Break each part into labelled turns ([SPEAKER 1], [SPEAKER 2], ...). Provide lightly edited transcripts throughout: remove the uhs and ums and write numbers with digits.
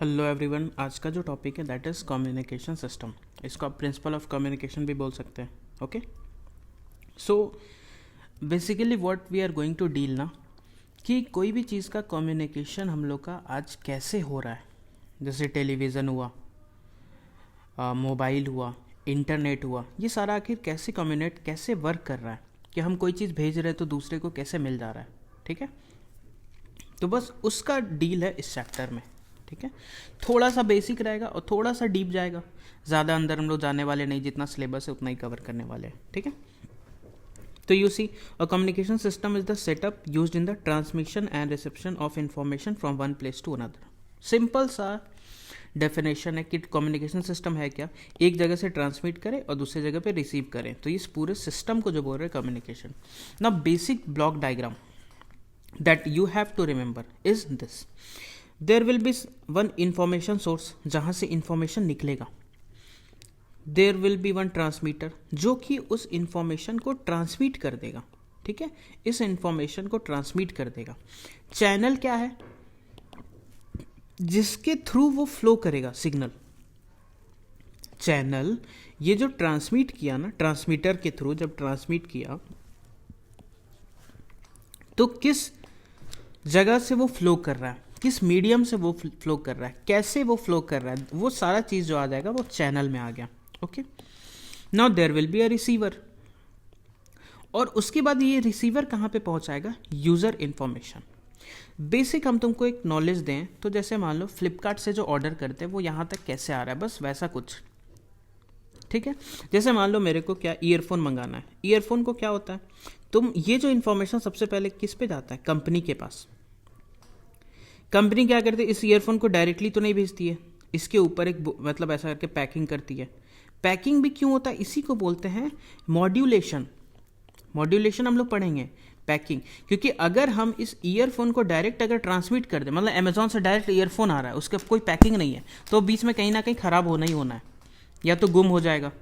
[SPEAKER 1] Hello everyone. आज का जो टॉपिक है दैट इज़ कम्युनिकेशन सिस्टम। इसको आप प्रिंसिपल ऑफ कम्युनिकेशन भी बोल सकते हैं। Okay, so basically what we are going to deal ना, कि कोई भी चीज़ का कम्युनिकेशन हम लोग का आज कैसे हो रहा है। जैसे टेलीविज़न हुआ, मोबाइल हुआ, इंटरनेट हुआ, ये सारा आखिर कैसे कम्युनिकेट, कैसे वर्क कर रहा है, कि हम कोई चीज़ भेज रहे हैं तो दूसरे को कैसे मिल जा रहा है। ठीक है, तो बस उसका डील है इस चैप्टर में। ठीक है, थोड़ा सा बेसिक रहेगा और थोड़ा सा डीप जाएगा। ज़्यादा अंदर हम लोग जाने वाले नहीं, जितना सिलेबस है उतना ही कवर करने वाले हैं। ठीक है, तो you see a communication system is the setup used in the transmission and reception of information from one place to another. Simple सा डेफिनेशन है कि कम्युनिकेशन सिस्टम है क्या, एक जगह से ट्रांसमिट करे और दूसरी जगह पे रिसीव करें। तो इस पूरे सिस्टम को जो बोल रहे हैं कम्युनिकेशन। ना basic block diagram that you have to remember is this: there will be one information source जहाँ से information निकलेगा, there will be one transmitter जो कि उस information को transmit कर देगा। ठीक है, इस information को transmit कर देगा। चैनल क्या है, जिसके थ्रू वो फ्लो करेगा सिग्नल। चैनल, ये जो ट्रांसमिट किया ना, ट्रांसमीटर के थ्रू जब ट्रांसमिट किया तो किस जगह से वो फ्लो कर रहा है, किस मीडियम से वो फ्लो कर रहा है, कैसे वो फ्लो कर रहा है, वो सारा चीज़ जो आ जाएगा वो चैनल में आ गया। Okay, now there will be a receiver, और उसके बाद ये रिसीवर कहाँ पे पहुँचाएगा, यूज़र इन्फॉर्मेशन। बेसिक हम तुमको एक नॉलेज दें तो जैसे मान लो फ्लिपकार्ट से जो ऑर्डर करते हैं वो यहाँ तक कैसे आ रहा है, बस वैसा कुछ। ठीक है, जैसे मान लो मेरे को क्या ईयरफोन मंगाना है, ईयरफोन को क्या होता है, तुम ये जो इन्फॉर्मेशन सबसे पहले किस पे जाता है, कंपनी के पास। कंपनी क्या करती है, इस ईयरफोन को डायरेक्टली तो नहीं भेजती है, इसके ऊपर एक मतलब ऐसा करके पैकिंग करती है। पैकिंग भी क्यों होता है, इसी को बोलते हैं मॉड्यूलेशन। मॉड्यूलेशन हम लोग पढ़ेंगे, पैकिंग। क्योंकि अगर हम इस ईयरफोन को डायरेक्ट अगर ट्रांसमिट कर दें, मतलब अमेजोन से डायरेक्ट ईयरफोन आ रहा है, उसका कोई पैकिंग नहीं है, तो बीच में कहीं ना कहीं ख़राब होना ही होना है, या तो गुम हो जाएगा।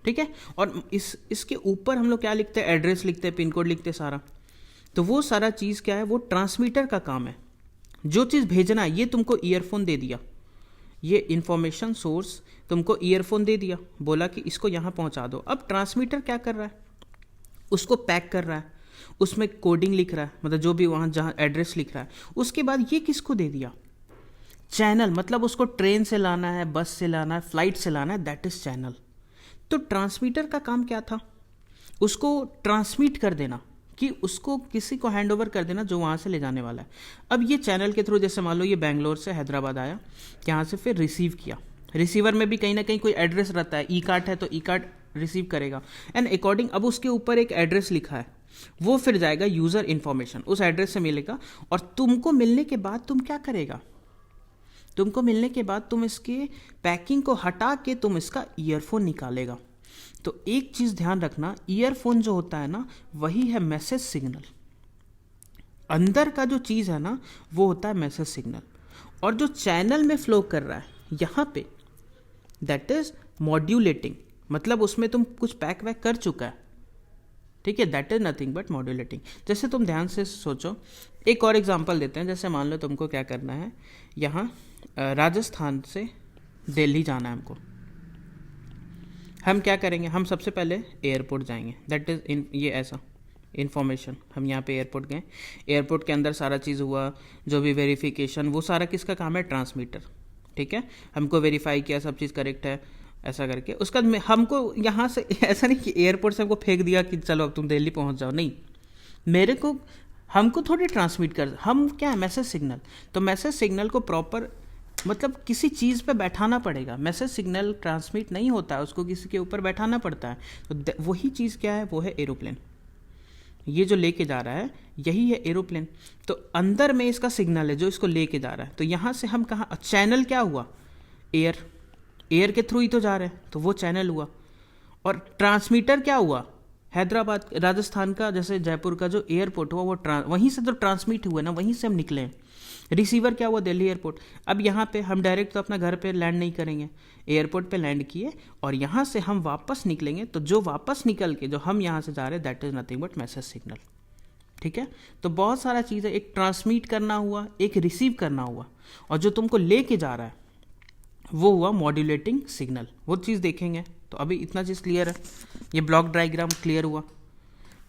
[SPEAKER 1] ठीक है, और इसके ऊपर हम लोग क्या लिखते हैं, एड्रेस लिखते हैं, पिन कोड लिखते हैं सारा। तो वो सारा चीज़ क्या है, वो ट्रांसमीटर का काम है। जो चीज़ भेजना है, ये तुमको ईयरफोन दे दिया, ये इंफॉर्मेशन सोर्स तुमको ईयरफोन दे दिया, बोला कि इसको यहाँ पहुँचा दो। अब ट्रांसमीटर क्या कर रहा है, उसको पैक कर रहा है, उसमें कोडिंग लिख रहा है, मतलब जो भी वहाँ जहाँ एड्रेस लिख रहा है। उसके बाद ये किसको दे दिया, चैनल, मतलब उसको ट्रेन से लाना है, बस से लाना है, फ्लाइट से लाना है, दैट इज़ चैनल। तो ट्रांसमीटर का काम क्या था, उसको ट्रांसमिट कर देना, कि उसको किसी को हैंड ओवर कर देना जो वहाँ से ले जाने वाला है। अब ये चैनल के थ्रू, जैसे मान लो ये बैंगलोर से हैदराबाद आया, यहाँ से फिर रिसीव किया। रिसीवर में भी कहीं ना कहीं कोई एड्रेस रहता है, ई कार्ड है तो ई कार्ड रिसीव करेगा, एंड अकॉर्डिंग अब उसके ऊपर एक एड्रेस लिखा है, वो फिर जाएगा यूज़र इन्फॉर्मेशन, उस एड्रेस से मिलेगा। और तुमको मिलने के बाद तुम क्या करेगा, तुमको मिलने के बाद तुम इसके पैकिंग को हटा के तुम इसका ईयरफोन निकालेगा। तो एक चीज़ ध्यान रखना, ईयरफोन जो होता है ना, वही है मैसेज सिग्नल। अंदर का जो चीज़ है ना, वो होता है मैसेज सिग्नल। और जो चैनल में फ्लो कर रहा है यहाँ पे, दैट इज मॉड्यूलेटिंग, मतलब उसमें तुम कुछ पैक वैक कर चुका है। ठीक है, that is nothing but modulating. जैसे तुम ध्यान से सोचो, एक और एग्जांपल देते हैं। जैसे मान लो तुमको क्या करना है, यहाँ राजस्थान से दिल्ली जाना है हमको। हम क्या करेंगे, हम सबसे पहले एयरपोर्ट जाएंगे, दैट इज़ ये ऐसा इन्फॉर्मेशन। हम यहाँ पे एयरपोर्ट गए, एयरपोर्ट के अंदर सारा चीज़ हुआ, जो भी वेरिफिकेशन, वो सारा किसका काम है, ट्रांसमीटर। ठीक है, हमको वेरीफाई किया, सब चीज़ करेक्ट है, ऐसा करके उसका हमको यहाँ से ऐसा नहीं कि एयरपोर्ट से हमको फेंक दिया कि चलो अब तुम दिल्ली पहुँच जाओ, नहीं। मेरे को, हमको थोड़ी ट्रांसमिट कर, हम क्या है, मैसेज सिग्नल। तो मैसेज सिग्नल को प्रॉपर, मतलब किसी चीज़ पे बैठाना पड़ेगा। मैसेज सिग्नल ट्रांसमिट नहीं होता है, उसको किसी के ऊपर बैठाना पड़ता है। तो वही चीज़ क्या है, वो है एरोप्लेन। ये जो लेके जा रहा है यही है एरोप्लेन। तो अंदर में इसका सिग्नल है जो इसको लेके जा रहा है। तो यहाँ से हम कहाँ, चैनल क्या हुआ, एयर, एयर के थ्रू ही तो जा रहे हैं, तो वो चैनल हुआ। और ट्रांसमीटर क्या हुआ, हैदराबाद, राजस्थान का, जैसे जयपुर का जो एयरपोर्ट हुआ, वो वहीं से तो ट्रांसमिट हुआ ना, वहीं से हम निकले हैं। रिसीवर क्या हुआ, दिल्ली एयरपोर्ट। अब यहाँ पे हम डायरेक्ट तो अपना घर पे लैंड नहीं करेंगे, एयरपोर्ट पे लैंड किए और यहाँ से हम वापस निकलेंगे। तो जो वापस निकल के जो हम यहाँ से जा रहे हैं, that is nothing but message signal. ठीक है, तो बहुत सारा चीज़ है, एक ट्रांसमिट करना हुआ, एक रिसीव करना हुआ, और जो तुमको लेके जा रहा है वो हुआ मॉड्यूलेटिंग सिग्नल, वो चीज़ देखेंगे। तो अभी इतना चीज़ क्लियर है, ये ब्लॉक डायग्राम क्लियर हुआ।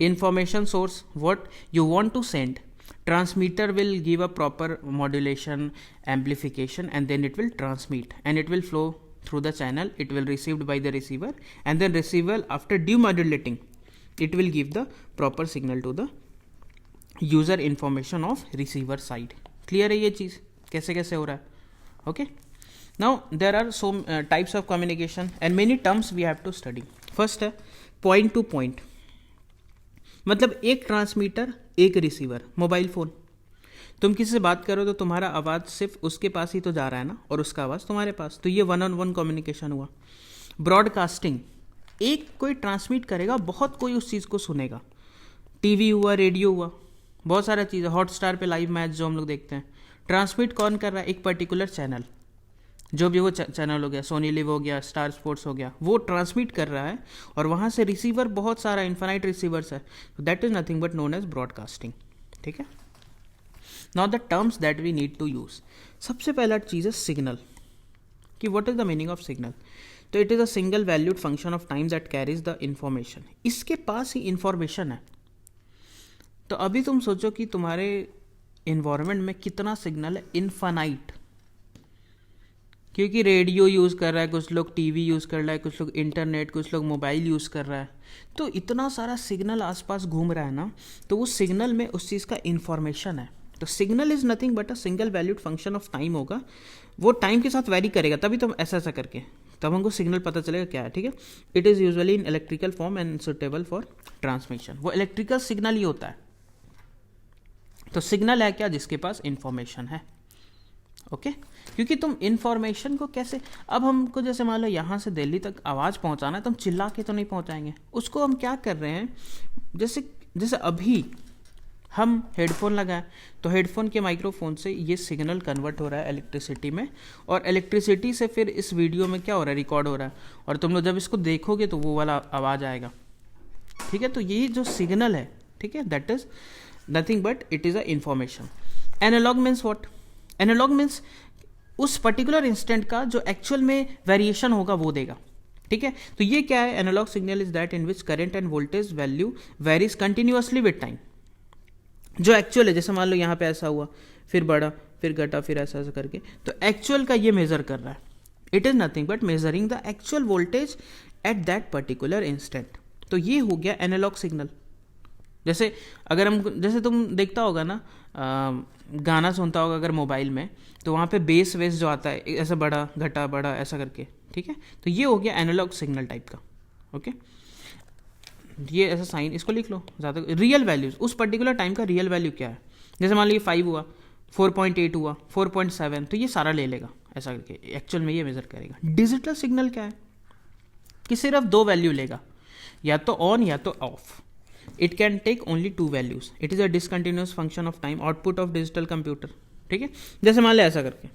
[SPEAKER 1] Information source, what you want to send, transmitter will give a proper modulation amplification and then it will transmit and it will flow through the channel, it will received by the receiver and then receiver after demodulating it will give the proper signal to the user information of receiver side। clear है ये चीज़ कैसे कैसे हो रहा है। okay, now there are so types of communication and many terms we have to study। first है point to point, मतलब एक ट्रांसमीटर एक रिसीवर। मोबाइल फ़ोन, तुम किसी से बात करो तो तुम्हारा आवाज़ सिर्फ उसके पास ही तो जा रहा है ना, और उसका आवाज़ तुम्हारे पास, तो ये वन ऑन वन कम्युनिकेशन हुआ। ब्रॉडकास्टिंग, एक कोई ट्रांसमिट करेगा, बहुत कोई उस चीज़ को सुनेगा। टीवी हुआ, रेडियो हुआ, बहुत सारा चीज़ है। हॉटस्टार पे लाइव मैच जो हम लोग देखते हैं, ट्रांसमिट कौन कर रहा है? एक पर्टिकुलर चैनल, जो भी वो चैनल हो गया, सोनी लिव हो गया, स्टार स्पोर्ट्स हो गया, वो ट्रांसमिट कर रहा है और वहाँ से रिसीवर बहुत सारा इन्फाइनाइट रिसीवर्स है, that is nothing but known as broadcasting. ठीक है, now the terms that we need to use. सबसे पहला चीज़ है सिग्नल, कि what is the meaning of signal. तो it is a single valued function of time that carries the information. इसके पास ही इंफॉर्मेशन है। तो अभी तुम सोचो कि तुम्हारे इन्वायरमेंट में कितना सिग्नल है, इनफाइनाइट, क्योंकि रेडियो यूज़ कर रहा है, कुछ लोग टीवी यूज़ कर रहा है, कुछ लोग इंटरनेट, कुछ लोग मोबाइल यूज़ कर रहा है, तो इतना सारा सिग्नल आसपास घूम रहा है ना, तो वो सिग्नल में उस चीज़ का इन्फॉर्मेशन है। तो signal is nothing but a single valued function of time होगा, वो टाइम के साथ वेरी करेगा, तभी तो ऐसा ऐसा करके तब हमको सिग्नल पता चलेगा क्या है। ठीक है, it is usually in electrical form and suitable for transmission. वो इलेक्ट्रिकल सिग्नल ही होता है। तो सिग्नल है क्या? जिसके पास इंफॉर्मेशन है। ओके, क्योंकि तुम इन्फॉर्मेशन को कैसे, अब हमको जैसे मान लो यहाँ से दिल्ली तक आवाज़ पहुँचाना है, तो हम चिल्ला के तो नहीं पहुँचाएंगे उसको। हम क्या कर रहे हैं, जैसे जैसे अभी हम हेडफोन लगाएं, तो हेडफोन के माइक्रोफोन से ये सिग्नल कन्वर्ट हो रहा है इलेक्ट्रिसिटी में, और इलेक्ट्रिसिटी से फिर इस वीडियो में क्या हो रहा है, रिकॉर्ड हो रहा है, और तुम लोग जब इसको देखोगे तो वो वाला आवाज़ आएगा। ठीक है, तो ये जो सिग्नल है, ठीक है, that is nothing but it is a information. Analog means what? Analog means उस पर्टिकुलर इंस्टेंट का जो एक्चुअल में वेरिएशन होगा वो देगा। ठीक है, तो ये क्या है? Analog signal is that in which current and voltage value varies continuously with time. जो एक्चुअल है, जैसे मान लो यहाँ पे ऐसा हुआ, फिर बढ़ा, फिर घटा, फिर ऐसा ऐसा करके, तो एक्चुअल का ये मेजर कर रहा है। It is nothing but measuring the actual voltage at that particular instant. तो ये हो गया एनालॉग सिग्नल। जैसे अगर हम, जैसे तुम देखता होगा ना, गाना सुनता होगा अगर मोबाइल में, तो वहाँ पे बेस वेस जो आता है ऐसा बड़ा घटा बड़ा ऐसा करके। ठीक है, तो ये हो गया एनालॉग सिग्नल टाइप का। ओके, ये ऐसा साइन इसको लिख लो। ज़्यादा रियल वैल्यूज, उस पर्टिकुलर टाइम का रियल वैल्यू क्या है, जैसे मान लीजिए 5 हुआ, 4.8 हुआ, 4.7, तो ये सारा ले लेगा ऐसा करके, एक्चुअल में ये मेजर करेगा। डिजिटल सिग्नल क्या है कि सिर्फ 2 वैल्यू लेगा, या तो ऑन या तो of. It can take only 2 values. It is a discontinuous function of time, output of digital computer. ठीक है, जैसे मान लो ऐसा करके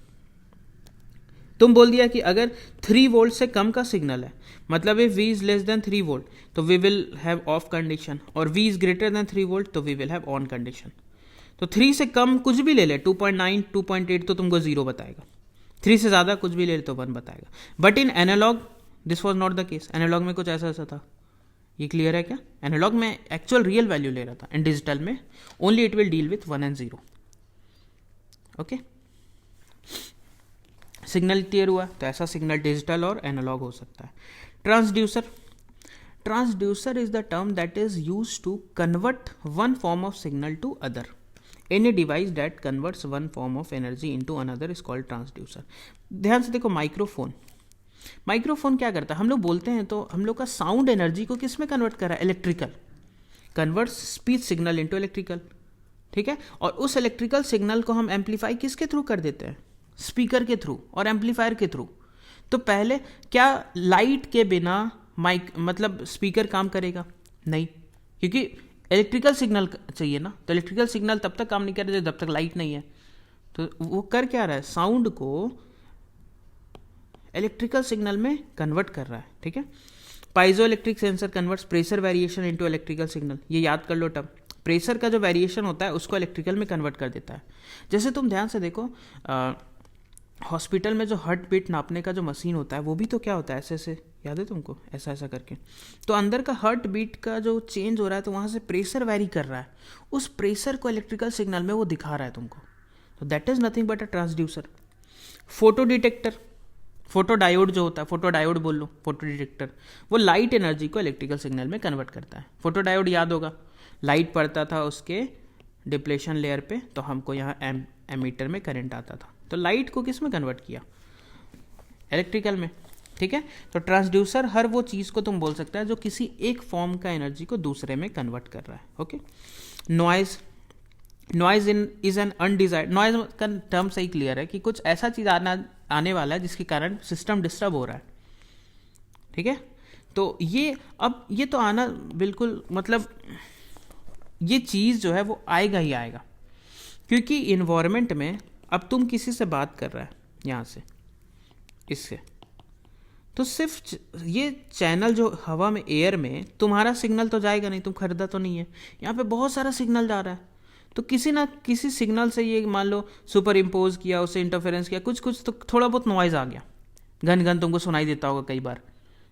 [SPEAKER 1] तुम बोल दिया कि अगर 3 वोल्ट से कम का सिग्नल है, मतलब if V is less than 3 volt तो we will have off condition, और V is greater than 3 volt तो we will have on condition। तो 3 से कम कुछ भी ले ले, 2.9, 2.8 तो तुमको 0 बताएगा, 3 से ज़्यादा कुछ भी ले ले तो 1 बताएगा। But in analog this was not the case. Analog में कुछ ऐसा ऐसा था। ये क्लियर है क्या? एनालॉग में एक्चुअल रियल वैल्यू ले रहा था, एंड डिजिटल में only it will deal with 1 and 0। Okay, signal clear हुआ? तो ऐसा सिग्नल डिजिटल और एनालॉग हो सकता है। Transducer, transducer is the term that is used to convert one form of signal to other. Any device that converts one form of energy into another is called transducer. ध्यान से देखो, microphone, microphone क्या करता है, हम लोग बोलते हैं तो हम लोग का साउंड एनर्जी को किस में कन्वर्ट कर रहा है? Electrical, converts speech signal into electrical. ठीक है, और उस इलेक्ट्रिकल सिग्नल को हम एम्पलीफाई किसके थ्रू कर देते हैं? स्पीकर के थ्रू और एम्पलीफायर के थ्रू। तो पहले क्या लाइट के बिना माइक मतलब स्पीकर काम करेगा? नहीं, क्योंकि इलेक्ट्रिकल सिग्नल चाहिए ना। तो इलेक्ट्रिकल सिग्नल तब तक काम नहीं कर रहे जब तक लाइट नहीं है। तो वो कर क्या रहा है? साउंड को इलेक्ट्रिकल सिग्नल में कन्वर्ट कर रहा है। ठीक है, piezo electric sensor converts pressure variation into electrical signal. ये याद कर लो टर्म, प्रेशर का जो वेरिएशन होता है उसको इलेक्ट्रिकल में कन्वर्ट कर देता है। जैसे तुम ध्यान से देखो, हॉस्पिटल में जो हार्ट बीट नापने का जो मशीन होता है वो भी तो क्या होता है, ऐसे ऐसे, याद है तुमको, ऐसा ऐसा करके, तो अंदर का हार्ट बीट का जो चेंज हो रहा है तो वहाँ से प्रेशर वैरी कर रहा है, उस प्रेशर को इलेक्ट्रिकल सिग्नल में वो दिखा रहा है तुमको, तो that is nothing but a transducer. Photo detector, photo diode जो होता है, फोटो डायोड बोल लो, फोटो डिटेक्टर, वो लाइट एनर्जी को इलेक्ट्रिकल सिग्नल में कन्वर्ट करता है। फोटो डायोड याद होगा, लाइट पड़ता था उसके डिप्लेशन लेयर पे, तो हमको यहाँ एमीटर में करंट आता था, तो लाइट को किस में कन्वर्ट किया, इलेक्ट्रिकल में, ठीक है। तो ट्रांसड्यूसर हर वो चीज़ को तुम बोल सकते हैं जो किसी एक फॉर्म का एनर्जी को दूसरे में कन्वर्ट कर रहा है, okay. Noise, noise is an undesired, noise का टर्म सही क्लियर है कि कुछ ऐसा चीज़ आने वाला है जिसके कारण सिस्टम डिस्टर्ब हो रहा है, ठीक है। तो ये अब ये तो आना बिल्कुल मतलब ये चीज़ जो है वो आएगा ही आएगा, क्योंकि इन्वायरमेंट में अब तुम किसी से बात कर रहा है यहाँ से इससे, तो सिर्फ ये चैनल जो हवा में, एयर में तुम्हारा सिग्नल तो जाएगा नहीं, तुम खरीदा तो नहीं है, यहाँ पे बहुत सारा सिग्नल जा रहा है, तो किसी ना किसी सिग्नल से ये मान लो सुपर इम्पोज किया, उससे इंटरफेरेंस किया, कुछ कुछ तो थोड़ा बहुत नॉइज़ आ गया, घन घन तुमको सुनाई देता होगा कई बार,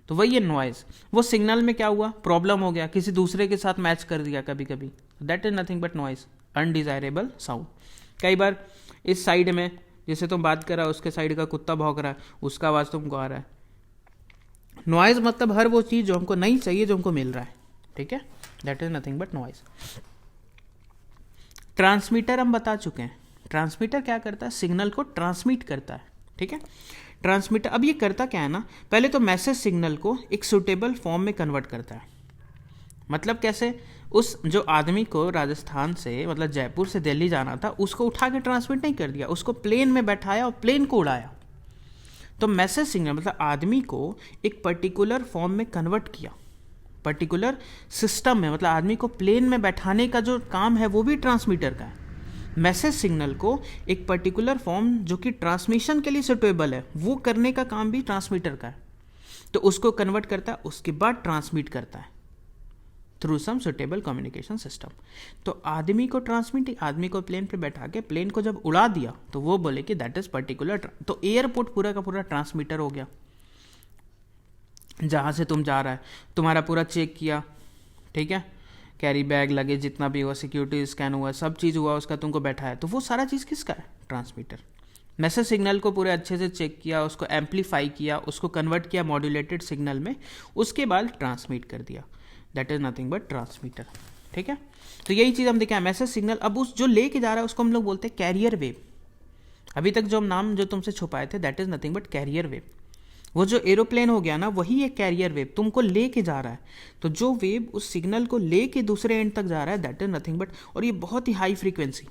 [SPEAKER 1] तो वही है नॉइज़। वो सिग्नल में क्या हुआ, प्रॉब्लम हो गया, किसी दूसरे के साथ मैच कर दिया कभी कभी, that is nothing but noise, undesirable sound. कई बार इस साइड में जैसे तुम बात कर रहा है, उसके साइड का कुत्ता भौंक रहा है, उसका आवाज़ तुमको आ रहा है। नॉइज़ मतलब हर वो चीज़ जो हमको नहीं चाहिए जो हमको मिल रहा है, ठीक है, that is nothing but noise. Transmitter हम बता चुके हैं, ट्रांसमीटर क्या करता है, सिग्नल को ट्रांसमिट करता है, ठीक है। ट्रांसमीटर अब ये करता क्या है ना, पहले तो मैसेज सिग्नल को एक सुटेबल फॉर्म में कन्वर्ट करता है, मतलब कैसे, उस जो आदमी को राजस्थान से मतलब जयपुर से दिल्ली जाना था उसको उठा के ट्रांसमिट नहीं कर दिया, उसको प्लेन में बैठाया और प्लेन को उड़ाया, तो मैसेज सिग्नल मतलब आदमी को एक पर्टिकुलर फॉर्म में कन्वर्ट किया, पर्टिकुलर सिस्टम में, मतलब आदमी को प्लेन में बैठाने का जो काम है वो भी ट्रांसमीटर का है। मैसेज सिग्नल को एक पर्टिकुलर फॉर्म जो कि ट्रांसमिशन के लिए सुटेबल है वो करने का काम भी ट्रांसमीटर का है, तो उसको कन्वर्ट करता है, उसके बाद ट्रांसमिट करता है through some suitable communication system. तो आदमी को ट्रांसमिट, आदमी को प्लेन पे बैठा के प्लेन को जब उड़ा दिया तो वो बोले कि दैट इज पर्टिकुलर, तो एयरपोर्ट पूरा का पूरा ट्रांसमीटर हो गया, जहाँ से तुम जा रहा है तुम्हारा पूरा चेक किया, ठीक है, कैरी बैग लगे जितना भी हुआ, सिक्योरिटी स्कैन हुआ, सब चीज़ हुआ, उसका तुमको बैठा है, तो वो सारा चीज़ किसका है, ट्रांसमीटर। मैसेज सिग्नल को पूरे अच्छे से चेक किया, उसको एम्पलीफाई किया, उसको कन्वर्ट किया मॉड्यूलेटेड सिग्नल में, उसके बाद ट्रांसमिट कर दिया, that is nothing but transmitter, ठीक है। तो यही चीज़ हम देखें, मैसेज सिग्नल अब उस जो लेके जा रहा है उसको हम लोग बोलते हैं कैरियर वेव। अभी तक जो हम नाम जो तुमसे छुपाए थे that is nothing but carrier wave. वो जो एरोप्लेन हो गया ना वही एक कैरियर वेव तुमको लेके जा रहा है, तो जो वेव उस सिग्नल को लेके दूसरे एंड तक जा रहा है दैट इज नथिंग बट, और ये बहुत ही हाई फ्रीक्वेंसी,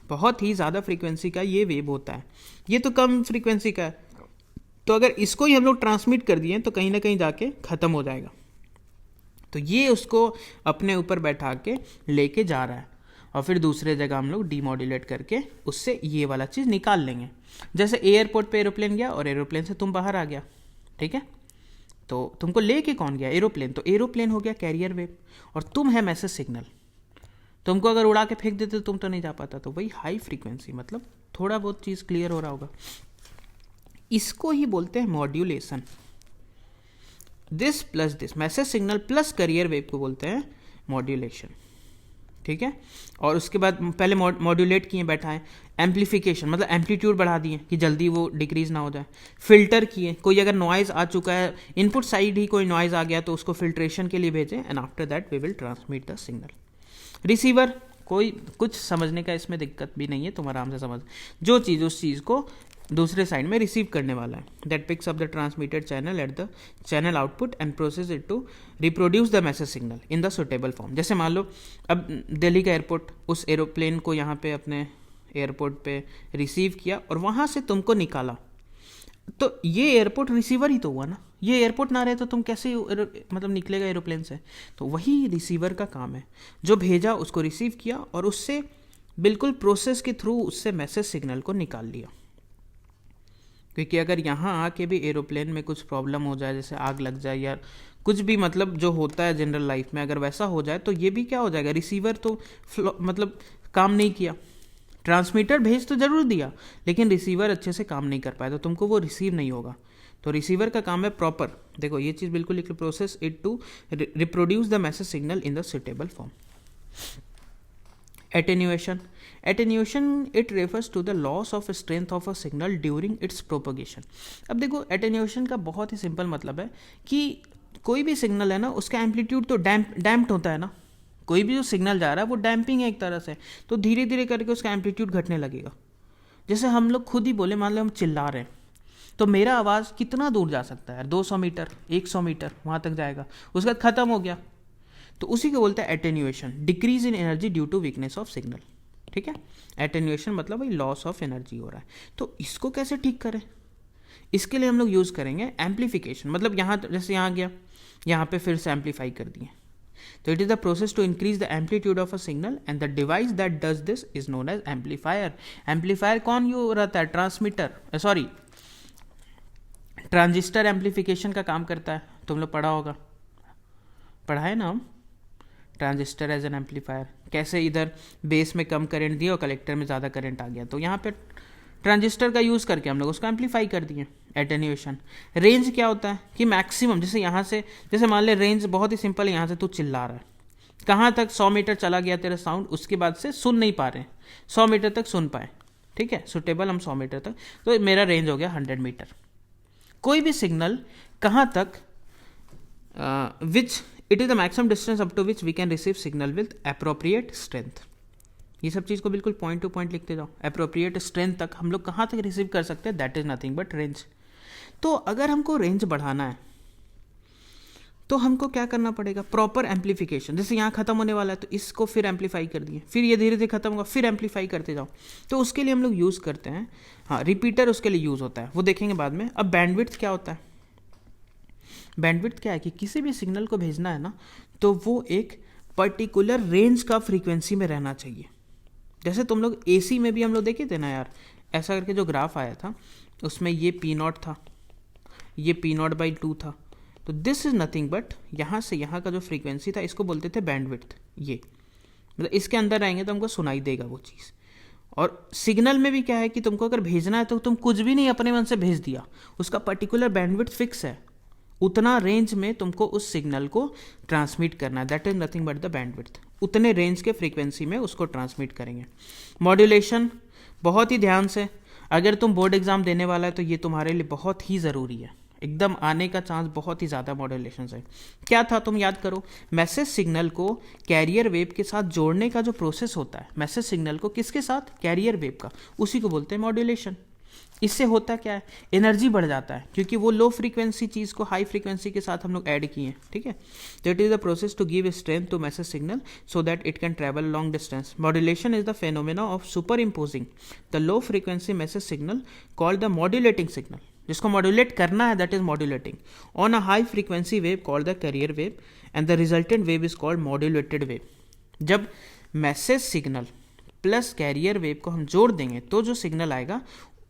[SPEAKER 1] बहुत ही ज़्यादा फ्रीक्वेंसी का ये वेव होता है, ये तो कम फ्रीक्वेंसी का है, तो अगर इसको ही हम लोग ट्रांसमिट कर दिए तो कहीं ना कहीं जाके ख़त्म हो जाएगा, तो ये उसको अपने ऊपर बैठा के लेके जा रहा है, और फिर दूसरे जगह हम लोग डीमॉड्यूलेट करके उससे ये वाला चीज़ निकाल लेंगे। जैसे एयरपोर्ट पे एरोप्लेन गया और एरोप्लेन से तुम बाहर आ गया, ठीक है, तो तुमको लेके कौन गया, एरोप्लेन, तो एरोप्लेन हो गया कैरियर वेव, और तुम है मैसेज सिग्नल, तुमको अगर उड़ा के फेंक देते तुम तो नहीं जा पाता, तो वही हाई फ्रीक्वेंसी, मतलब थोड़ा बहुत चीज़ क्लियर हो रहा होगा। इसको ही बोलते हैं modulation. This plus this, message signal plus carrier wave को बोलते हैं मॉड्यूलेशन, ठीक है। और उसके बाद पहले मॉड्यूलेट किए बैठाएं, एम्पलीफिकेशन मतलब एम्पलीट्यूड बढ़ा दिए कि जल्दी वो डिक्रीज ना हो जाए, फिल्टर किए, कोई अगर नॉइज़ आ चुका है इनपुट साइड ही कोई नॉइज़ आ गया तो उसको फिल्ट्रेशन के लिए भेजें, and after that we will transmit the signal. Receiver, कोई कुछ समझने का इसमें दिक्कत भी नहीं है, तुम आराम से समझ, जो चीज़ उस चीज़ को दूसरे साइड में रिसीव करने वाला है, that picks up the transmitted channel at the channel output and process it to reproduce the message signal in the suitable form. जैसे मान लो अब दिल्ली का एयरपोर्ट उस एरोप्लेन को यहाँ पे अपने एयरपोर्ट पे रिसीव किया और वहाँ से तुमको निकाला, तो ये एयरपोर्ट रिसीवर ही तो हुआ ना, ये एयरपोर्ट ना रहे तो तुम कैसे मतलब निकलेगा एरोप्लेन से, तो वही रिसीवर का काम है, जो भेजा उसको रिसीव किया और उससे बिल्कुल प्रोसेस के थ्रू उससे मैसेज सिग्नल को निकाल लिया। क्योंकि अगर यहाँ आके भी एरोप्लेन में कुछ प्रॉब्लम हो जाए, जैसे आग लग जाए या कुछ भी मतलब जो होता है जनरल लाइफ में, अगर वैसा हो जाए तो ये भी क्या हो जाएगा, रिसीवर तो मतलब काम नहीं किया, ट्रांसमीटर भेज तो जरूर दिया, लेकिन रिसीवर अच्छे से काम नहीं कर पाया, तो तुमको वो रिसीव नहीं होगा। तो रिसीवर का काम है प्रॉपर, देखो ये चीज़ बिल्कुल लिख, process it to reproduce the message signal in the suitable form. Attenuation, attenuation it refers to the loss of strength of a signal during its propagation. अब देखो एटेन्यूएशन का बहुत ही सिंपल मतलब है कि कोई भी सिग्नल है ना, उसका एम्पलीट्यूड तो डैम्प्ड होता है ना, कोई भी जो सिग्नल जा रहा है वो डैम्पिंग है एक तरह से, तो धीरे धीरे करके उसका एम्पलीट्यूड घटने लगेगा। जैसे हम लोग खुद ही बोले, मान लो हम चिल्ला रहे हैं, तो मेरा आवाज़ कितना दूर जा सकता है, 200 मीटर 100 मीटर वहाँ तक जाएगा, उसके बाद ख़त्म हो गया। तो उसी को बोलते हैं attenuation, decrease in energy due to weakness of signal. ठीक है, एटेन्यूएशन मतलब भाई लॉस ऑफ एनर्जी हो रहा है। तो इसको कैसे ठीक करें, इसके लिए हम लोग यूज़ करेंगे एम्पलीफिकेशन। मतलब यहाँ जैसे यहाँ गया, यहाँ पे फिर से एम्पलीफाई कर दिए, तो it is the process to increase the amplitude of a signal and the device that does this is known as amplifier. Amplifier कौन यूज रहता है, ट्रांसमीटर, सॉरी ट्रांजिस्टर एम्पलीफिकेशन का काम करता है। तुम लोग पढ़ा होगा, पढ़ा है ना हम, ट्रांजिस्टर एज एन एम्पलीफायर, कैसे इधर बेस में कम करंट दिया और कलेक्टर में ज़्यादा करंट आ गया, तो यहाँ पे ट्रांजिस्टर का यूज़ करके हम लोग उसको एम्पलीफाई कर दिए। एटेन्यूएशन, रेंज क्या होता है कि मैक्सिमम, जैसे यहाँ से, जैसे मान ले रेंज बहुत ही सिंपल है, यहाँ से तू चिल्ला रहा है, कहाँ तक 100 मीटर चला गया तेरा साउंड, उसके बाद से सुन नहीं पा रहे, 100 मीटर तक सुन पाए, ठीक है, सुटेबल हम 100 मीटर तक, तो मेरा रेंज हो गया 100 मीटर। कोई भी सिग्नल कहाँ तक, which it is the maximum distance up to which we can receive signal with appropriate strength. ये सब चीज़ को बिल्कुल पॉइंट टू पॉइंट लिखते जाओ। अप्रोप्रिएट स्ट्रेंथ तक हम लोग कहाँ तक रिसीव कर सकते हैं, that is nothing but range. तो अगर हमको रेंज बढ़ाना है तो हमको क्या करना पड़ेगा, प्रॉपर एम्पलीफिकेशन। जैसे यहाँ खत्म होने वाला है तो इसको फिर एम्पलीफाई कर दिए, फिर ये धीरे धीरे खत्म होगा, फिर एम्पलीफाई करते जाओ। तो उसके लिए हम लोग यूज़ करते हैं, हाँ रिपीटर उसके लिए यूज़ होता है, वो देखेंगे बाद में। अब बैंडविड्थ क्या होता है, बैंडविड्थ क्या है कि किसी भी सिग्नल को भेजना है ना, तो वो एक पर्टिकुलर रेंज का फ्रीक्वेंसी में रहना चाहिए। जैसे तुम लोग एसी में भी हम लोग देखे थे ना यार, ऐसा करके जो ग्राफ आया था उसमें ये P0 था, ये P0/2 था, तो दिस इज़ नथिंग बट यहाँ से यहाँ का जो फ्रीक्वेंसी था इसको बोलते थे बैंडविड्थ। ये मतलब इसके अंदर रहेंगे तो हमको सुनाई देगा वो चीज़। और सिग्नल में भी क्या है कि तुमको अगर भेजना है तो तुम कुछ भी नहीं अपने मन से भेज दिया, उसका पर्टिकुलर बैंडविड्थ फिक्स है, उतना रेंज में तुमको उस सिग्नल को ट्रांसमिट करना है, that is nothing but the bandwidth. उतने रेंज के फ्रीक्वेंसी में उसको ट्रांसमिट करेंगे। मॉड्यूलेशन बहुत ही ध्यान से, अगर तुम बोर्ड एग्जाम देने वाला है तो ये तुम्हारे लिए बहुत ही ज़रूरी है, एकदम आने का चांस बहुत ही ज़्यादा मॉड्यूलेशन है। क्या था तुम याद करो, मैसेज सिग्नल को कैरियर वेव के साथ जोड़ने का जो प्रोसेस होता है, मैसेज सिग्नल को किसके साथ, कैरियर वेव का, उसी को बोलते हैं मॉड्यूलेशन। इससे होता क्या है, एनर्जी बढ़ जाता है, क्योंकि वो लो फ्रीक्वेंसी चीज़ को हाई फ्रीक्वेंसी के साथ हम लोग ऐड किए हैं, ठीक है। That is the process to give strength to message signal so that it can travel long distance. Modulation is the phenomena of super imposing the low frequency message signal called the modulating signal. जिसको modulate करना है that is modulating on a high frequency wave called the carrier wave and the resultant wave is called modulated wave. जब message signal plus carrier wave को हम जोड़ देंगे तो जो सिग्नल आएगा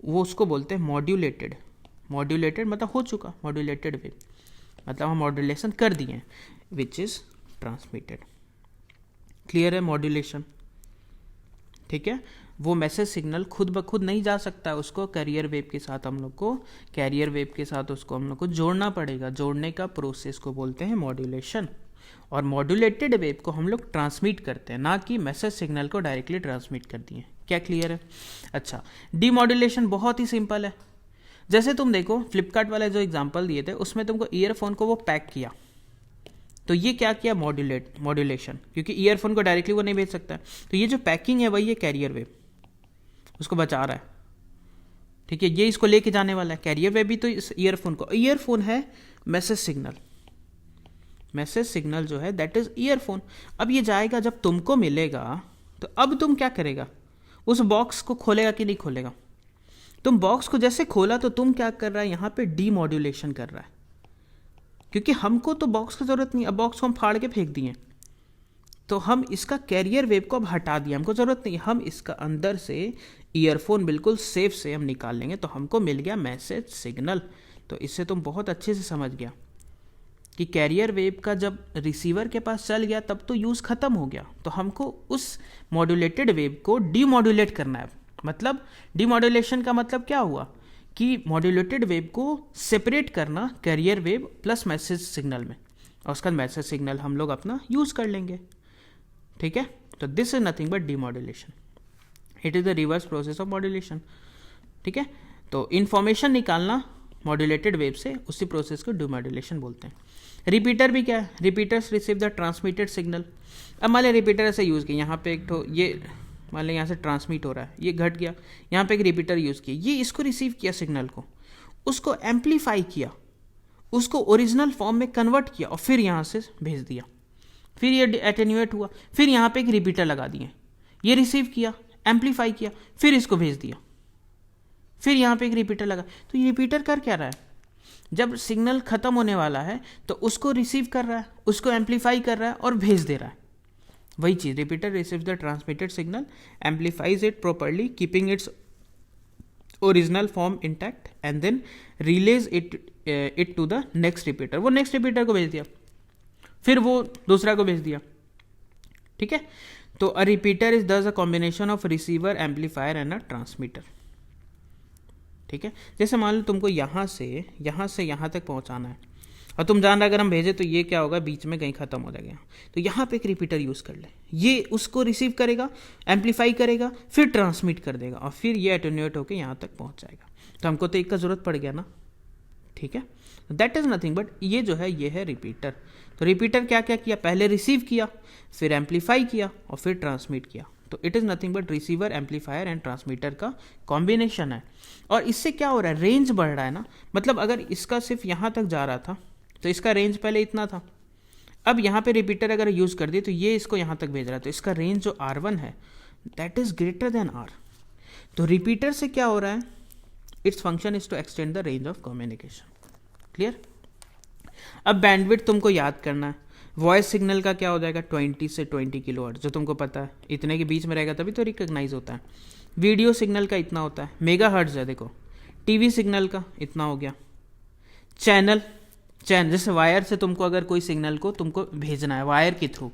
[SPEAKER 1] वो उसको बोलते हैं मॉड्यूलेटेड। मॉड्यूलेटेड मतलब हो चुका, मॉड्यूलेटेड वेव मतलब हम मॉड्यूलेशन कर दिए, विच इज ट्रांसमिटेड। क्लियर है मॉड्यूलेशन, ठीक है। वो मैसेज सिग्नल खुद ब खुद नहीं जा सकता, उसको कैरियर वेव के साथ हम लोग को, कैरियर वेव के साथ उसको हम लोग को जोड़ना पड़ेगा। जोड़ने का प्रोसेस को बोलते हैं मॉड्यूलेशन। और मॉड्यूलेटेड वेव को हम लोग ट्रांसमिट करते हैं, ना कि मैसेज सिग्नल को डायरेक्टली ट्रांसमिट कर दिए। क्या क्लियर है? अच्छा, डीमॉड्यूलेशन बहुत ही सिंपल है। जैसे तुम देखो फ्लिपकार्ट वाले जो एग्जांपल दिए थे उसमें तुमको ईयरफोन को वो पैक किया, तो ये क्या किया, मॉड्यूलेशन, क्योंकि ईयरफोन को डायरेक्टली वो नहीं भेज सकता। तो ये जो पैकिंग है वही है कैरियर वेव, उसको बचा रहा है, ठीक है। ये इसको लेके जाने वाला है, कैरियर वेव भी तो इस ईयरफोन को, ईयरफोन है मैसेज सिग्नल, मैसेज सिग्नल जो है दैट इज ईयरफोन। अब ये जाएगा, जब तुमको मिलेगा तो अब तुम क्या करेगा, उस बॉक्स को खोलेगा कि नहीं खोलेगा। तुम बॉक्स को जैसे खोला तो तुम क्या कर रहा है, यहाँ पे डीमॉड्यूलेशन कर रहा है, क्योंकि हमको तो बॉक्स की जरूरत नहीं, अब बॉक्स को हम फाड़ के फेंक दिए, तो हम इसका कैरियर वेव को अब हटा दिया, हमको जरूरत नहीं, हम इसका अंदर से ईयरफोन बिल्कुल सेफ से हम निकाल लेंगे, तो हमको मिल गया मैसेज सिग्नल। तो इससे तुम बहुत अच्छे से समझ गया कि कैरियर वेव का जब रिसीवर के पास चल गया तब तो यूज़ ख़त्म हो गया, तो हमको उस मॉड्यूलेटेड वेव को डीमॉड्यूलेट करना है। मतलब डीमॉड्यूलेशन का मतलब क्या हुआ कि मॉड्यूलेटेड वेव को सेपरेट करना carrier wave plus message signal में, और उसका मैसेज सिग्नल हम लोग अपना यूज़ कर लेंगे। ठीक है, तो this is nothing but demodulation, it is the reverse process of modulation. ठीक है, तो इन्फॉर्मेशन निकालना मॉड्यूलेटेड वेव से, उसी प्रोसेस को डीमॉड्यूलेशन बोलते हैं। रिपीटर भी क्या है, repeaters receive the transmitted signal. अब मान लिया रिपीटर ऐसे यूज़ किया, यहाँ पे एक तो ये मान लिया यहाँ से ट्रांसमिट हो रहा है, ये घट गया, यहाँ पे एक रिपीटर यूज़ किया, ये इसको रिसीव किया सिग्नल को, उसको एम्पलीफाई किया, उसको ओरिजिनल फॉर्म में कन्वर्ट किया और फिर यहाँ से भेज दिया, फिर ये एटेन्यूएट हुआ, फिर यहाँ पे एक रिपीटर लगा दिए, ये रिसीव किया, एम्पलीफाई किया, फिर इसको भेज दिया, फिर यहाँ पे एक रिपीटर लगा। तो ये रिपीटर कर क्या रहा है, जब सिग्नल खत्म होने वाला है तो उसको रिसीव कर रहा है, उसको एम्पलीफाई कर रहा है और भेज दे रहा है। वही चीज़, repeater receives the transmitted signal, amplifies it properly keeping its original form intact and then relays it to the next repeater. वो नेक्स्ट रिपीटर को भेज दिया, फिर वो दूसरा को भेज दिया। ठीक है, तो अ रिपीटर इज दस a combination of receiver, amplifier and a transmitter. ठीक है, जैसे मान लो तुमको यहाँ से यहाँ तक पहुँचाना है और तुम जान रहा अगर हम भेजे तो ये क्या होगा, बीच में कहीं ख़त्म हो जाएगा, तो यहाँ पे एक रिपीटर यूज़ कर ले, ये उसको रिसीव करेगा, एम्पलीफाई करेगा, फिर ट्रांसमिट कर देगा और फिर ये एटेन्यूएट होकर यहाँ तक पहुँच जाएगा। तो हमको तो एक का ज़रूरत पड़ गया ना। ठीक है, दैट इज़ नथिंग बट ये जो है ये है रिपीटर। तो रिपीटर क्या क्या किया, पहले रिसीव किया, फिर एम्पलीफाई किया और फिर ट्रांसमिट किया। तो it is nothing but receiver, amplifier and transmitter का कॉम्बिनेशन है। और इससे क्या हो रहा है, रेंज बढ़ रहा है ना। मतलब अगर इसका सिर्फ यहाँ तक जा रहा था तो इसका रेंज पहले इतना था, अब यहाँ पे रिपीटर अगर यूज़ कर दिए तो ये इसको यहाँ तक भेज रहा है, तो इसका रेंज जो R1 है that is greater than R। तो रिपीटर से क्या हो रहा है, its function is to extend the range of communication. Clear. अब बैंडविड्थ तुमको याद करना है, वॉइस सिग्नल का क्या हो जाएगा 20 से 20 किलोहर्ट्ज़, जो तुमको पता है इतने के बीच में रहेगा तभी तो रिकॉग्नाइज होता है। वीडियो सिग्नल का इतना होता है, मेगा हर्ट्ज़ है देखो। टीवी सिग्नल का इतना हो गया। चैनल जैसे वायर से तुमको अगर कोई सिग्नल को तुमको भेजना है वायर के थ्रू,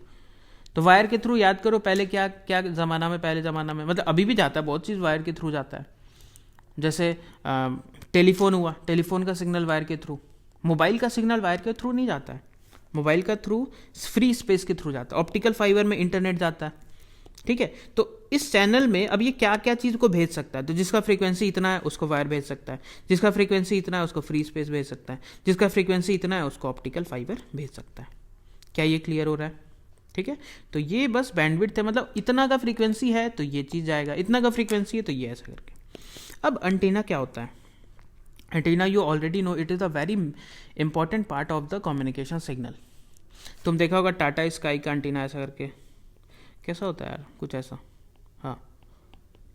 [SPEAKER 1] तो वायर के थ्रू याद करो पहले क्या क्या ज़माना में, पहले ज़माना में मतलब अभी भी जाता है, बहुत चीज़ वायर के थ्रू जाता है। जैसे टेलीफोन हुआ, टेलीफोन का सिग्नल वायर के थ्रू। मोबाइल का सिग्नल वायर के थ्रू नहीं जाता है, मोबाइल का थ्रू फ्री स्पेस के थ्रू जाता है। ऑप्टिकल फाइबर में इंटरनेट जाता है। ठीक है, तो इस चैनल में अब ये क्या क्या चीज़ को भेज सकता है, तो जिसका फ्रीक्वेंसी इतना है उसको वायर भेज सकता है, जिसका फ्रीक्वेंसी इतना है उसको फ्री स्पेस भेज सकता है, जिसका फ्रीक्वेंसी इतना है उसको ऑप्टिकल फाइबर भेज सकता है। क्या ये क्लियर हो रहा है? ठीक है, तो ये बस बैंडविड्थ है, मतलब इतना का फ्रीक्वेंसी है तो ये चीज़ जाएगा, इतना का फ्रीक्वेंसी है तो ये ऐसा करके। अब एंटीना क्या होता है? Antenna you already know, it is a very important part of the communication signal. तुम देखा होगा टाटा स्काई का एंटीना ऐसा करके, कैसा होता है यार, कुछ ऐसा। हाँ,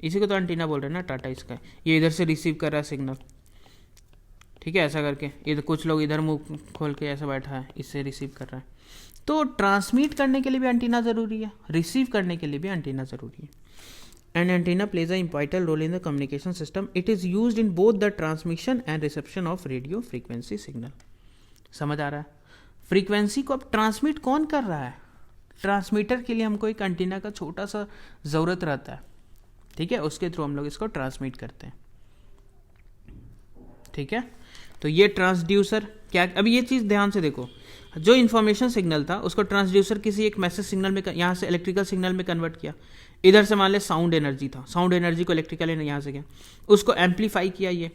[SPEAKER 1] इसी को तो एंटीना बोल रहे हैं ना, टाटा स्काई। ये इधर से रिसीव कर रहा है सिग्नल, ठीक है, ऐसा करके। इधर कुछ लोग इधर मुंह खोल के ऐसा बैठा है, इससे रिसीव कर रहा है। तो ट्रांसमिट करने के लिए भी एंटीना ज़रूरी है, रिसीव करने के लिए भी एंटीना ज़रूरी है। And antenna plays a important role in the communication system. It is used in both the transmission and reception of radio frequency signal. समझ आ रहा है? फ्रीक्वेंसी को अब ट्रांसमिट कौन कर रहा है? ट्रांसमीटर के लिए हमको एक एंटीना का छोटा सा ज़रूरत रहता है, ठीक है, उसके थ्रू हम लोग इसको ट्रांसमिट करते हैं। ठीक है, तो ये ट्रांसड्यूसर क्या, अभी ये चीज़ ध्यान से देखो, जो इन्फॉर्मेशन सिग्नल था उसको ट्रांसड्यूसर किसी एक मैसेज सिग्नल में, यहाँ से इलेक्ट्रिकल सिग्नल में कन्वर्ट किया। इधर से मान ले साउंड एनर्जी था, साउंड एनर्जी को इलेक्ट्रिकल यहाँ से गया, उसको एम्पलीफाई किया। ये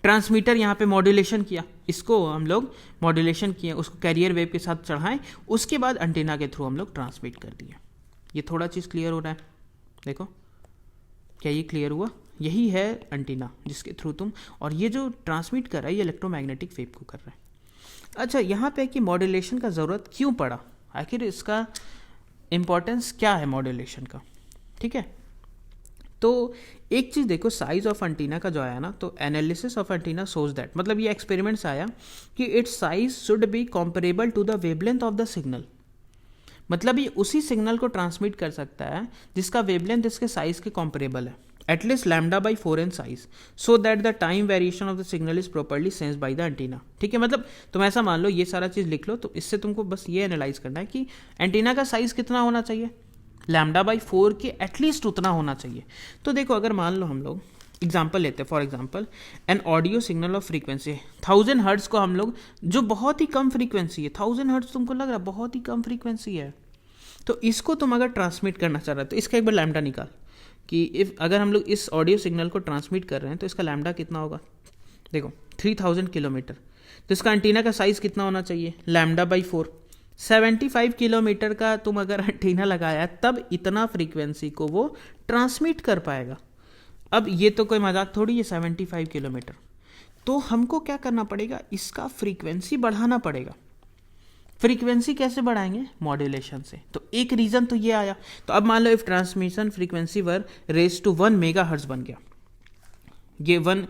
[SPEAKER 1] ट्रांसमीटर यहाँ पे मॉड्यूलेशन किया, इसको हम लोग मॉड्यूलेशन किया, उसको कैरियर वेव के साथ चढ़ाएं, उसके बाद एंटीना के थ्रू हम लोग ट्रांसमिट कर दिए। ये थोड़ा चीज़ क्लियर हो रहा है? देखो, क्या ये क्लियर हुआ? यही है एंटीना जिसके थ्रू तुम, और ये जो ट्रांसमिट कर रहा है ये इलेक्ट्रोमैग्नेटिक वेव को कर रहा है। अच्छा, यहाँ पे कि मॉड्यूलेशन का ज़रूरत क्यों पड़ा, आखिर इसका इम्पॉर्टेंस क्या है मॉड्यूलेशन का? ठीक है, तो एक चीज़ देखो, साइज ऑफ एंटीना का जो आया ना, तो analysis of antenna shows that, मतलब ये एक्सपेरिमेंट्स आया कि its size should be comparable to the wavelength of the signal. मतलब ये उसी सिग्नल को ट्रांसमिट कर सकता है जिसका वेवलेंथ इसके साइज के कंपेरेबल है। at least lambda by 4 in size so that the time variation of the signal is properly sensed by the antenna. ठीक है, मतलब तुम ऐसा मान लो, ये सारा चीज़ लिख लो, तो इससे तुमको बस ये एनालाइज करना है कि एंटीना का साइज़ कितना होना चाहिए, लैम्डा बाई 4 के एटलीस्ट उतना होना चाहिए. तो देखो अगर मान लो हम लोग एग्जाम्पल लेते हैं, for example an audio signal of frequency 1000 hertz को हम लोग, जो बहुत ही कम फ्रीक्वेंसी है, 1000 हर्ट्ज तुमको लग रहा है बहुत ही कम फ्रीक्वेंसी है, तो इसको तुम अगर ट्रांसमिट करना चाह रहे हो तो इसका एक बार लैम्डा निकाल कि इफ अगर हम लोग इस ऑडियो सिग्नल को ट्रांसमिट कर रहे हैं तो इसका लैम्डा कितना होगा. देखो 3000 किलोमीटर, तो इसका एंटीना का साइज़ कितना होना चाहिए, लैम्डा बाई 4. 75 किलोमीटर का तुम अगर एंटीना लगाया तब इतना फ्रीक्वेंसी को वो ट्रांसमिट कर पाएगा. अब ये तो कोई मजाक थोड़ी है, 75 किलोमीटर. तो हमको क्या करना पड़ेगा, इसका फ्रीक्वेंसी बढ़ाना पड़ेगा. फ्रीक्वेंसी कैसे बढ़ाएंगे, मॉड्यूलेशन से. तो एक रीज़न तो ये आया. तो अब मान लो if transmission frequency were raise to 1 mega hertz बन गया, ये 1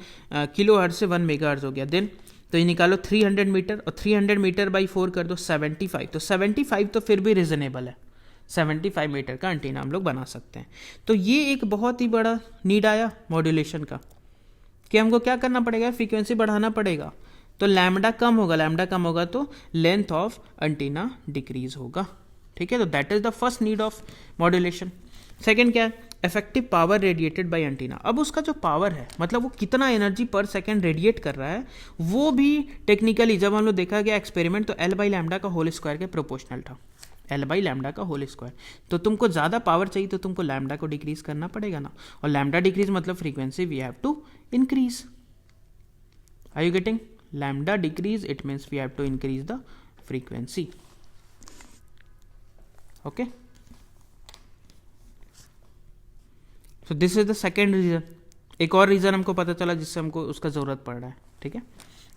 [SPEAKER 1] किलो हर्ट्ज से 1 मेगा हर्ट्ज हो गया, देन तो ये निकालो 300 मीटर और 300 मीटर बाई 4 कर दो 75. तो 75 तो फिर भी रिजनेबल है, 75 मीटर का एंटीना हम लोग बना सकते हैं. तो ये एक बहुत ही बड़ा नीड आया मॉड्यूलेशन का कि हमको क्या करना पड़ेगा, फ्रीक्वेंसी बढ़ाना पड़ेगा. तो लैम्डा कम होगा, लैम्डा कम होगा तो लेंथ ऑफ एंटीना डिक्रीज होगा. ठीक है, तो that is the first need of modulation. Second क्या है, effective power radiated by antenna. अब उसका जो पावर है, मतलब वो कितना एनर्जी पर सेकेंड रेडिएट कर रहा है, वो भी टेक्निकली जब हम लोग देखा गया एक्सपेरिमेंट तो एल बाई लैम्डा का होल स्क्वायर के प्रोपोर्शनल था, एल बाई लैम्डा का होल स्क्वायर. तो तुमको ज़्यादा पावर चाहिए तो तुमको लैम्डा को डिक्रीज करना पड़ेगा ना, और लैम्डा डिक्रीज मतलब frequency we have to increase. Are you getting? Lambda decrease it means we have to increase the frequency. Okay, so this is the second reason. एक और रीजन हमको पता चला जिससे हमको उसका जरूरत पड़ रहा है. ठीक है,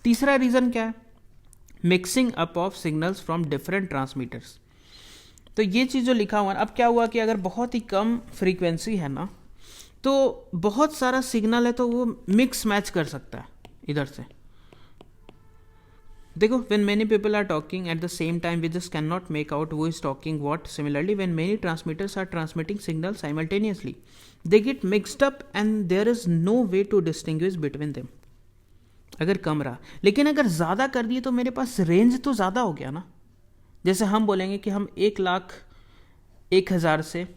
[SPEAKER 1] तीसरा रीजन क्या है, mixing up of signals from different transmitters. तो ये चीज़ जो लिखा हुआ है, अब क्या हुआ कि अगर बहुत ही कम फ्रीक्वेंसी है ना, तो बहुत सारा सिग्नल है तो वो मिक्स मैच कर सकता है इधर से. देखो, when many people are talking at the same time, we just cannot make out who is talking what. Similarly, when many transmitters are transmitting signals simultaneously, they get mixed up and there is no way to distinguish between them. अगर कम रहा, लेकिन अगर ज़्यादा कर दिए तो मेरे पास range तो ज़्यादा हो गया ना. जैसे हम बोलेंगे कि हम 1,01,000 से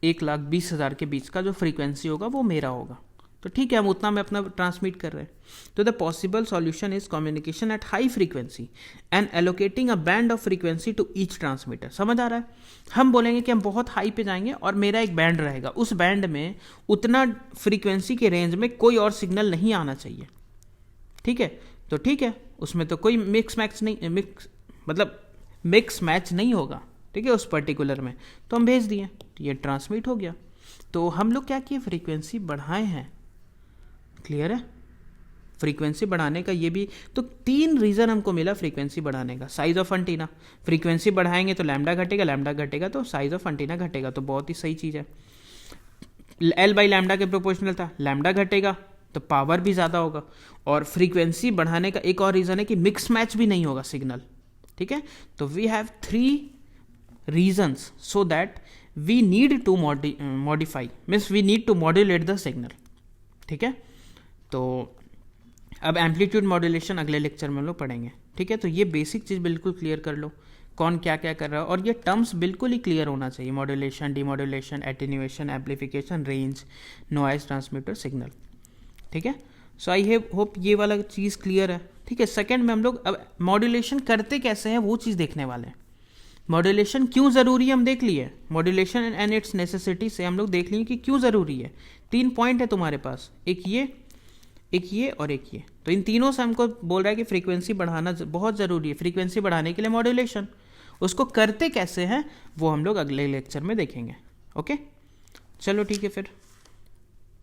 [SPEAKER 1] 1,20,000 के बीच का जो फ्रीक्वेंसी होगा वो मेरा होगा, तो ठीक है, हम उतना में अपना ट्रांसमिट कर रहे हैं. तो the possible solution is communication at high frequency and allocating a band of frequency to each transmitter. समझ आ रहा है? हम बोलेंगे कि हम बहुत हाई पे जाएंगे और मेरा एक बैंड रहेगा, उस बैंड में उतना फ्रीक्वेंसी के रेंज में कोई और सिग्नल नहीं आना चाहिए. ठीक है, तो ठीक है, उसमें तो कोई मिक्स मैच नहीं होगा. ठीक है, उस पर्टिकुलर में तो हम भेज दिए, तो ये ट्रांसमिट हो गया. तो हम लोग क्या किए, फ्रीक्वेंसी बढ़ाए हैं. क्लियर है? फ्रीक्वेंसी बढ़ाने का ये भी तो 3 रीज़न हमको मिला फ्रीक्वेंसी बढ़ाने का. साइज ऑफ एंटीना, फ्रीक्वेंसी बढ़ाएंगे तो लैम्डा घटेगा, लैम्डा घटेगा तो साइज ऑफ एंटीना घटेगा, तो बहुत ही सही चीज़ है. एल बाई लैम्डा के प्रोपोर्शनल था, लैम्डा घटेगा तो पावर भी ज़्यादा होगा. और फ्रीक्वेंसी बढ़ाने का एक और रीज़न है कि मिक्स मैच भी नहीं होगा सिग्नल. ठीक है, तो we have 3 reasons so that we need to modify, means we need to modulate the signal. ठीक है, तो अब एम्पलीट्यूड मॉड्यूलेशन अगले लेक्चर में हम लोग पढ़ेंगे. ठीक है, तो ये बेसिक चीज़ बिल्कुल क्लियर कर लो, कौन क्या क्या कर रहा है, और ये टर्म्स बिल्कुल ही क्लियर होना चाहिए. Modulation, demodulation, attenuation, amplification, range, noise transmitter, signal. ठीक है, सो आई होप ये वाला चीज़ क्लियर है. ठीक है, सेकेंड में हम लोग अब मॉड्यूलेशन करते कैसे हैं वो चीज़ देखने वाले हैं. मॉड्यूलेशन क्यों ज़रूरी है हम देख लिए, मॉड्यूलेशन एंड इट्स नेसेसिटी से हम लोग देख लिए कि क्यों ज़रूरी है. 3 पॉइंट है तुम्हारे पास, एक ये और एक ये. तो इन तीनों से हमको बोल रहा है कि फ्रीक्वेंसी बढ़ाना बहुत ज़रूरी है. फ्रीक्वेंसी बढ़ाने के लिए मॉड्यूलेशन, उसको करते कैसे हैं वो हम लोग अगले लेक्चर में देखेंगे. ओके, चलो ठीक है फिर.